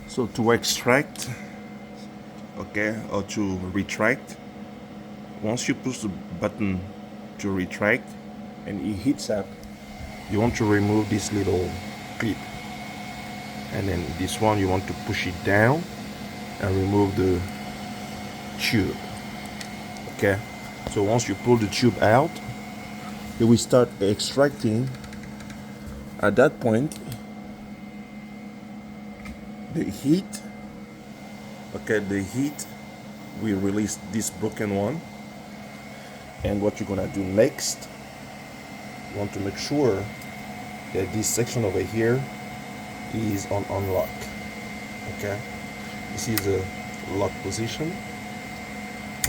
So to extract, okay, or to retract, once you push the button to retract and it heats up, you want to remove this little clip, and then this one you want to push it down and remove the tube. Okay, so once you pull the tube out, it will start extracting. At that point, the heat will release this broken one. And what you're gonna do next, you want to make sure that this section over here is on unlock. Okay, this is the lock position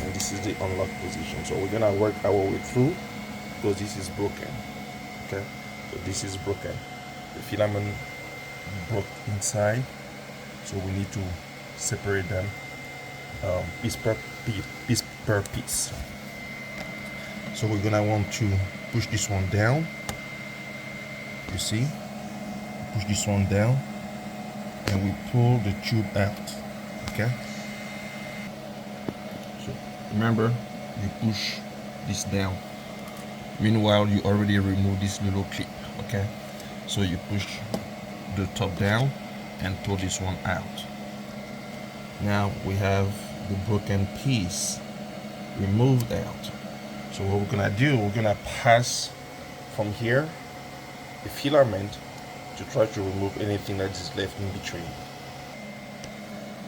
and this is the unlock position. So we're gonna work our way through because this is broken. Okay, so this is broken, the filament broke inside, so we need to separate them piece per piece. So we're gonna want to push this one down. You see, push this one down and we pull the tube out. Okay, so remember, you push this down. Meanwhile, you already removed this little clip. Okay, so you push the top down and pull this one out. Now we have the broken piece removed out. So what we're gonna do, we're gonna pass from here the filament to try to remove anything that is left in between.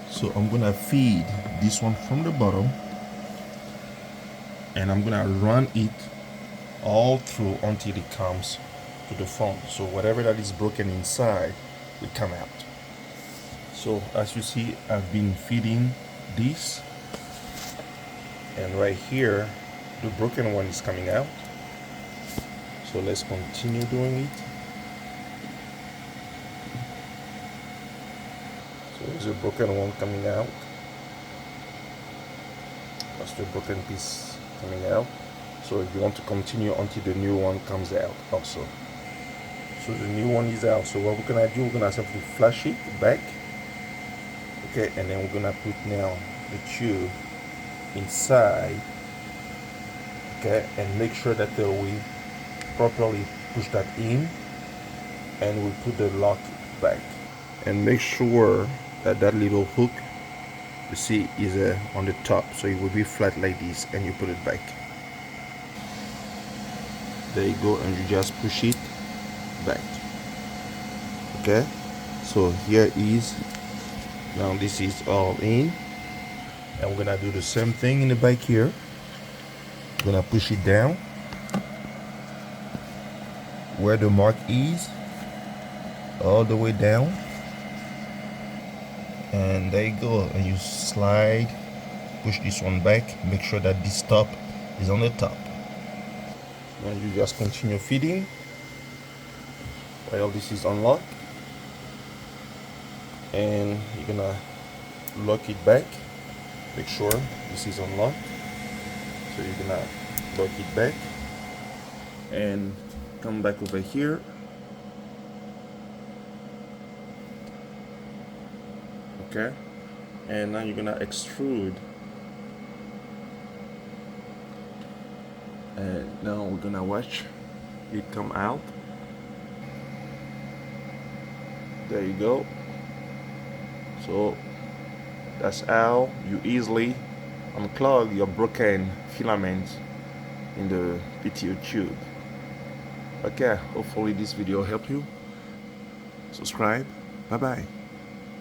So I'm gonna feed this one from the bottom and I'm gonna run it all through until it comes to the front. So whatever that is broken inside will come out. So as you see, I've been feeding this, and right here the broken one is coming out. So let's continue doing it. So there's a broken one coming out. That's the broken piece coming out. So you want to continue until the new one comes out also. So the new one is out. So what we're gonna do, we're gonna simply flash it back. Okay, and then we're gonna put now the tube inside. Okay, and make sure that we properly push that in, and we put the lock back. And make sure that that little hook, you see, is on the top, so it will be flat like this, and you put it back. There you go, and you just push it back. Okay, so here is, now this is all in, and we're gonna do the same thing in the back here. We're gonna push it down where the mark is, all the way down, and there you go, and you slide, push this one back, make sure that this top is on the top, and you just continue feeding while this is unlocked, and you're gonna lock it back, make sure this is unlocked. So you're gonna lock it back and come back over here. Okay, and now you're gonna extrude, and now we're gonna watch it come out. There you go. So that's how you easily unclog your broken filaments in the PTO tube. Okay, hopefully this video helped you. Subscribe. Bye bye.